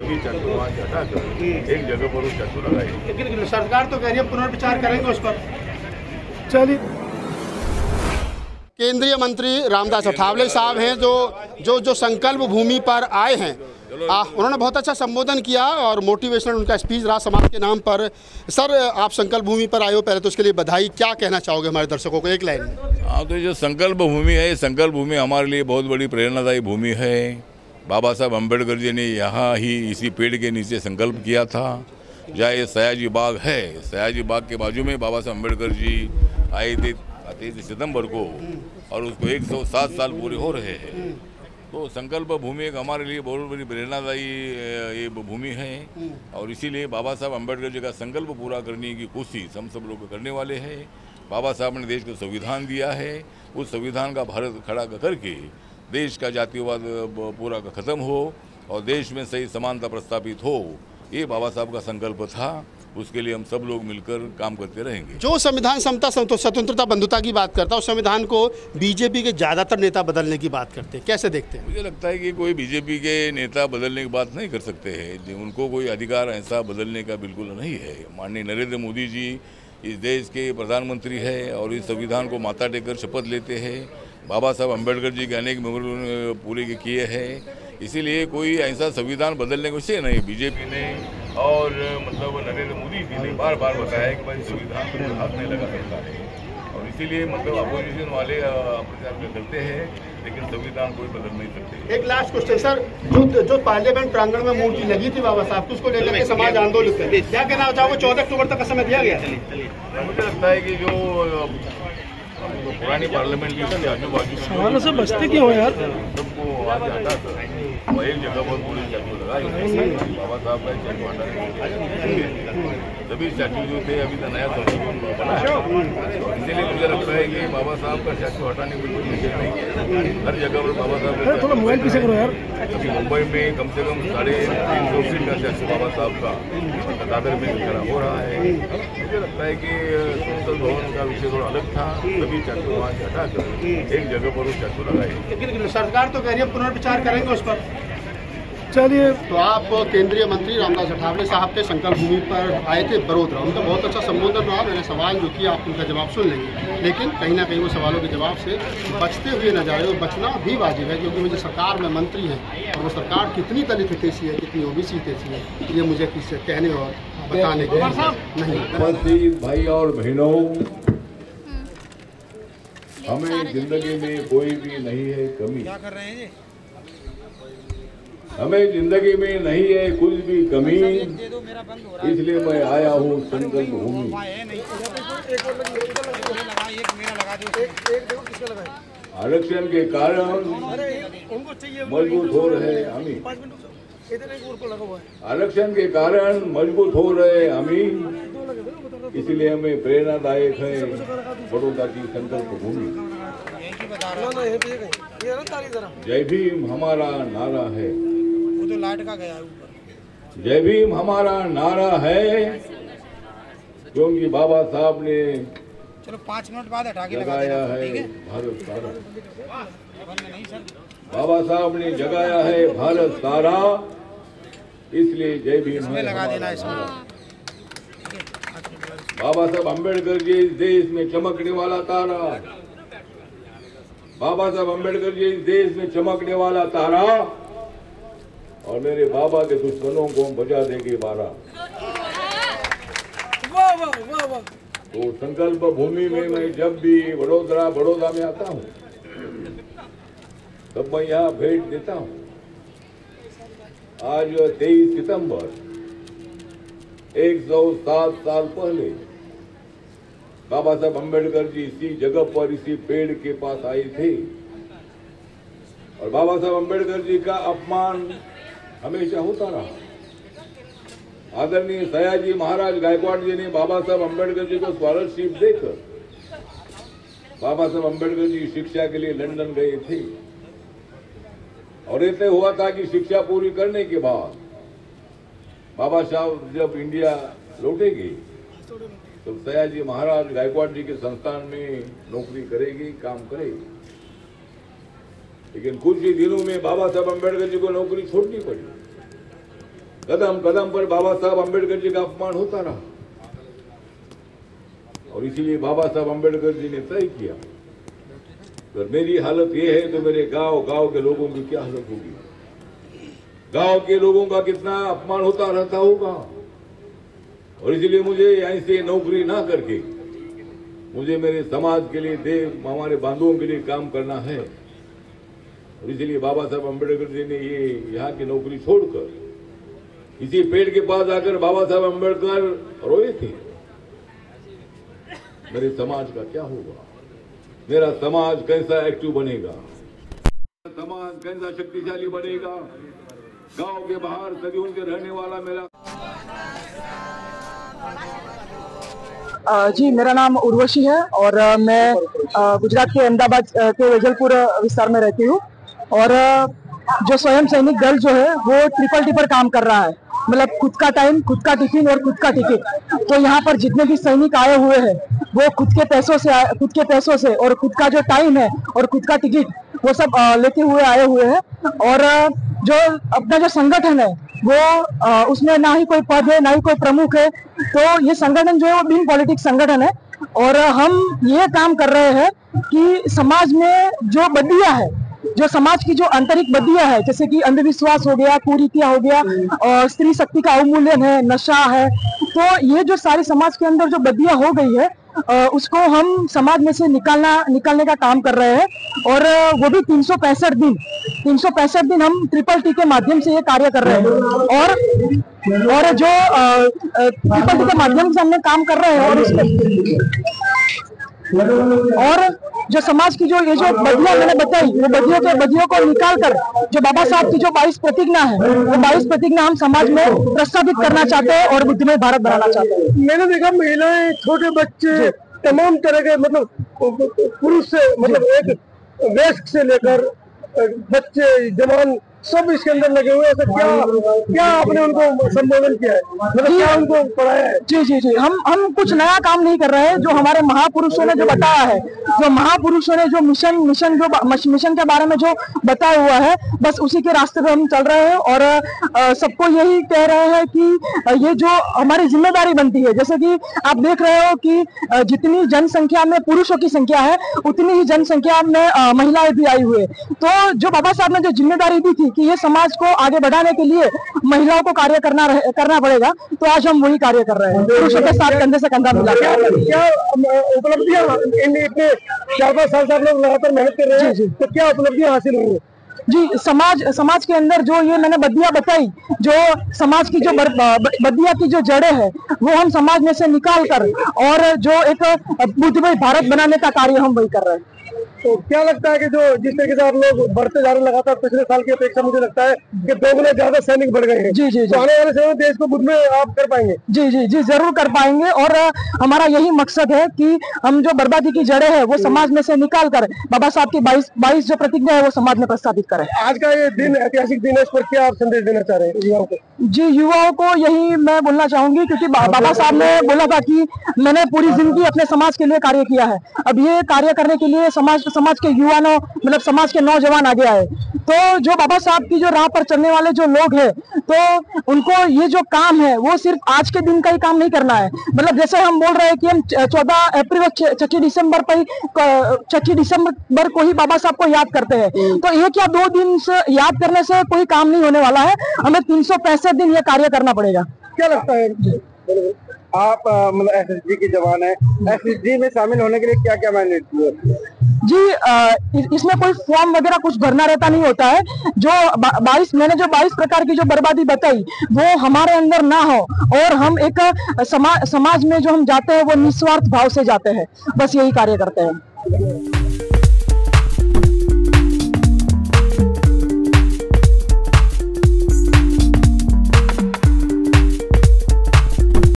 सभी चाकू वहाँ से हटाकर एक जगह पर उस चाकू लगाए। लेकिन सरकार तो कह रही है पुनर्विचार करेंगे उस पर। चलिए, केंद्रीय मंत्री रामदास अठावले साहब हैं जो संकल्प भूमि पर आए हैं। उन्होंने बहुत अच्छा संबोधन किया और मोटिवेशनल उनका स्पीच रहा समाज के नाम पर। सर, आप संकल्प भूमि पर आए हो, पहले तो उसके लिए बधाई। क्या कहना चाहोगे हमारे दर्शकों को एक लाइन में? हाँ, तो जो संकल्प भूमि है, संकल्प भूमि हमारे लिए बहुत बड़ी प्रेरणादायी भूमि है। बाबा साहब अम्बेडकर जी ने यहाँ ही इसी पेड़ के नीचे संकल्प किया था। जहाँ ये सयाजी बाग है, सयाजी बाग के बाजू में बाबा साहब अम्बेडकर जी आए थे 23 सितंबर को, और उसको 107 साल पूरे हो रहे हैं। तो संकल्प भूमि एक हमारे लिए बहुत बड़ी प्रेरणादायी ये भूमि है, और इसीलिए बाबा साहब अम्बेडकर जी का संकल्प पूरा करने की कोशिश हम सब लोग करने वाले हैं। बाबा साहब ने देश को संविधान दिया है, उस संविधान का भारत खड़ा करके देश का जातिवाद पूरा खत्म हो और देश में सही समानता प्रस्तापित हो, ये बाबा साहब का संकल्प था। उसके लिए हम सब लोग मिलकर काम करते रहेंगे। जो संविधान समता, स्वतंत्रता, बंधुता की बात करता है, उस संविधान को बीजेपी के ज़्यादातर नेता बदलने की बात करते हैं, कैसे देखते हैं? मुझे लगता है कि कोई बीजेपी के नेता बदलने की बात नहीं कर सकते हैं। उनको कोई अधिकार ऐसा बदलने का बिल्कुल नहीं है। माननीय नरेंद्र मोदी जी इस देश के प्रधानमंत्री है और इस संविधान को माथा टेकर शपथ लेते हैं। बाबा साहब अम्बेडकर जी के अनेक मेमोरियल पूरे किए हैं, इसीलिए कोई ऐसा संविधान बदलने को से नहीं। बीजेपी ने और मतलब नरेंद्र मोदी जी ने बार बार बताया कि भाई संविधान को हाथ नहीं लगा सकता है, और इसीलिए मतलब अपोजिशन वाले प्रचार करते हैं, लेकिन संविधान कोई बदल नहीं सकते। एक लास्ट क्वेश्चन सर, जो पार्लियामेंट प्रांगण में मूर्ति लगी थी बाबा साहब की, उसको लेकर के समाज आंदोलन कर, क्या कहना चाहोगे? 14 अक्टूबर तक का समय दिया गया। मुझे लगता है कि जो पुरानी पार्लियामेंट की आजू बाजू सवालों से बचते क्यों हो यार, सबको आज हटा कर एक जगह पर पूरे स्टैचू लगाए। बाबा साहब का स्टैचू हटाने सभी स्टैचू जो थे अभी तो नया संशोधन बना है, इसीलिए मुझे लगता है कि बाबा साहब का स्टैचू हटाने की कोई निषेध नहीं है। हर जगह पर बाबा साहब थोड़ा मोबाइल पीछे करो यार। अभी मुंबई में कम से कम 350 फीट का स्टैचू बाबा साहब का दादर में खड़ा हो रहा है। मुझे लगता है कि संसद भवन का विषय थोड़ा अलग था, सभी चाकू वहाँ से हटाकर एक जगह पर उस चाकू लगाए। लेकिन सरकार तो कह रही है पुनर्विचार करेंगे उस पर। चलिए, तो आप केंद्रीय मंत्री रामदास अठावले साहब के संकल्प भूमि पर आए थे बड़ोदरा, उनका बहुत अच्छा संबोधन रहा। मैंने सवाल जो किया आप उनका जवाब सुन लेंगे, लेकिन कहीं ना कहीं वो सवालों के जवाब से बचते हुए न जाए, और बचना भी वाजिब है, क्योंकि मुझे सरकार में मंत्री हैं और वो सरकार कितनी दलित हितैषी है, कितनी ओबीसी हितैषी है, ये मुझे किससे कहने और बताने के नहीं। भाई और बहनों, हमें जिंदगी में कोई भी नहीं है कमी। क्या कर रहे हैं? हमें जिंदगी में नहीं है कुछ भी कमी, इसलिए मैं आया हूँ संकल्प भूमि। आरक्षण के कारण मजबूत हो रहे हम, आरक्षण के कारण मजबूत हो रहे हम, इसलिए हमें प्रेरणादायक है बड़ौदा की संकल्प भूमि। जय भीम हमारा नारा है, जय भीम हमारा नारा है, क्योंकि बाबा साहब ने चलो 5 मिनट बाद हटा के जगाया है भारत सारा। बाबा साहब ने जगाया है भारत सारा, इसलिए जय भीम लगा देना इसमें। बाबा साहब अम्बेडकर जी इस देश में चमकने वाला तारा, बाबा साहब अम्बेडकर जी इस देश में चमकने वाला तारा, और मेरे बाबा के दुश्मनों को हम बजा देंगे 12। तो संकल्प भूमि में मैं जब भी बड़ौदा में आता हूँ, तब मैं यहाँ भेंट देता हूँ। आज 23 सितंबर 107 साल पहले बाबा साहब अम्बेडकर जी इसी जगह पर, इसी पेड़ के पास आए थे, और बाबा साहब अम्बेडकर जी का अपमान हमेशा होता रहा। आदरणीय सयाजी महाराज गायकवाड़ जी ने बाबा साहब अम्बेडकर जी को स्कॉलरशिप देकर बाबा साहब अम्बेडकर जी शिक्षा के लिए लंदन गए थे, और ऐसे हुआ था कि शिक्षा पूरी करने के बाद बाबा साहब जब इंडिया लौटेंगे तो सयाजी महाराज गायकवाड़ जी के संस्थान में नौकरी करेगी, काम करेगी। लेकिन कुछ ही दिनों में बाबा साहब अम्बेडकर जी को नौकरी छोड़नी पड़ी। कदम कदम पर बाबा साहब अम्बेडकर जी का अपमान होता रहा, और इसीलिए बाबा साहब अम्बेडकर जी ने तय किया, अगर मेरी हालत ये है तो मेरे गांव के लोगों की क्या हालत होगी, गांव के लोगों का कितना अपमान होता रहता होगा। और इसलिए मुझे यहीं से नौकरी ना करके मुझे मेरे समाज के लिए, देश, हमारे बंधुओं के लिए काम करना है। और इसलिए बाबा साहब अम्बेडकर जी ने ये यहाँ की नौकरी छोड़कर इसी पेड़ के पास आकर बाबा साहब अम्बेडकर रोए थे, मेरे समाज का क्या होगा, मेरा समाज कैसा एक्टिव बनेगा, समाज कैसा शक्तिशाली बनेगा, गांव के बाहर सदियों के रहने वाला मेरा। जी, मेरा नाम उर्वशी है और मैं गुजरात के अहमदाबाद के वेजलपुर विस्तार में रहती हूँ। और जो स्वयं सैनिक दल जो है वो ट्रिपल पर काम कर रहा है, मतलब खुद का टाइम, खुद का टिफिन और खुद का टिकट। तो यहाँ पर जितने भी सैनिक आए हुए हैं वो खुद के पैसों से और खुद का जो टाइम है और खुद का टिकट वो सब लेते हुए आए हुए हैं। और जो अपना जो संगठन है वो उसमें ना ही कोई पद है, ना ही कोई प्रमुख है। तो ये संगठन जो है वो बिन पॉलिटिक्स संगठन है। और हम ये काम कर रहे हैं कि समाज में जो बदियां है, जो समाज की जो आंतरिक बदियां है, जैसे कि अंधविश्वास हो गया, कुरीतियां हो गया, और स्त्री शक्ति का अवमूल्यन है, नशा है, तो ये जो सारी समाज के अंदर जो बदियां हो गई है उसको हम समाज में से निकालने का काम कर रहे हैं। और वो भी 365 दिन हम ट्रिपल टी के माध्यम से ये कार्य कर रहे हैं। और जो ट्रिपल टी के माध्यम से हमने काम कर रहे हैं और जो समाज की जो ये जो बदियां मैंने बताई, वो बदियों को निकाल कर जो बाबा साहब की जो 22 प्रतिज्ञा है, वो 22 प्रतिज्ञा हम समाज में प्रस्तावित करना चाहते हैं और बुद्धिमय भारत बनाना चाहते हैं। मैंने देखा महिलाएं, छोटे बच्चे, तमाम तरह के, मतलब पुरुष से, मतलब एक वयस्क से लेकर बच्चे, जवान, सब इसके अंदर लगे हुए हैं। क्या आपने उनको संबोधन किया है, मतलब क्या उनको पढ़ाया है? जी, हम कुछ नया काम नहीं कर रहे हैं। जो हमारे महापुरुषों ने जो बताया है, जो महापुरुषों ने जो मिशन के बारे में जो बताया हुआ है, बस उसी के रास्ते पे हम चल रहे हैं। और सबको यही कह रहे हैं कि ये जो हमारी जिम्मेदारी बनती है, जैसे कि आप देख रहे हो कि जितनी जनसंख्या में पुरुषों की संख्या है उतनी ही जनसंख्या में महिलाएं भी आई हुई है। तो जो बाबा साहब ने जो जिम्मेदारी दी थी कि ये समाज को आगे बढ़ाने के लिए महिलाओं को कार्य करना पड़ेगा, तो आज हम वही कार्य कर रहे हैं, पुरुषों के साथ कंधे से कंधा मिला। क्या उपलब्धियां इतने 4-5 साल से आप लोग लगातार मेहनत कर रहे हैं, तो क्या उपलब्धियां हासिल हुई है? जी, समाज के अंदर जो ये मैंने बदियां बताई, जो समाज की जो बदियां की जो जड़ें है वो हम समाज में से निकाल कर और जो एक बुद्धिमय भारत बनाने का कार्य हम वही कर रहे हैं। तो क्या लगता है कि जो जिस तरीके से आप लोग बढ़ते जा रहे लगातार, पिछले साल की अपेक्षा मुझे लगता है कि 2 गुना ज्यादा सैनिक बढ़ गए हैं। जी, तो आने वाले समय में देश को बुद्ध में आप कर पाएंगे? जी, जरूर कर पाएंगे। और हमारा यही मकसद है कि हम जो बर्बादी की जड़ें है वो समाज में से निकाल कर बाबा साहब की 22 जो प्रतिज्ञा है वो समाज में प्रस्तावित करें। आज का ये दिन, ऐतिहासिक दिन है, इस पर क्या आप संदेश देना चाह रहे हैं युवाओं को? जी, युवाओं को यही मैं बोलना चाहूंगी, क्योंकि बाबा साहब ने बोला था कि मैंने पूरी जिंदगी अपने समाज के लिए कार्य किया है। अब ये कार्य करने के लिए समाज के युवाओं, मतलब समाज के नौजवान आगे आए। तो जो बाबा साहब की जो राह पर चलने वाले जो लोग हैं, तो उनको ये जो काम है वो सिर्फ आज के दिन का ही काम नहीं करना है। मतलब जैसे हम बोल रहे हैं कि हम 14 अप्रैल और 6 दिसंबर को ही बाबा साहब को याद करते हैं, तो ये क्या 2 दिन से याद करने से कोई काम नहीं होने वाला है, हमें 365 दिन ये कार्य करना पड़ेगा। क्या लगता है आप मतलब एसएसजी की जवान है, एसएसजी में शामिल होने के लिए क्या क्या मैंडेट? जी, इसमें कोई फॉर्म वगैरह कुछ भरना रहता नहीं होता है। जो 22 प्रकार की जो बर्बादी बताई वो हमारे अंदर ना हो, और हम एक समाज में जो हम जाते हैं वो निस्वार्थ भाव से जाते हैं, बस यही कार्य करते हैं।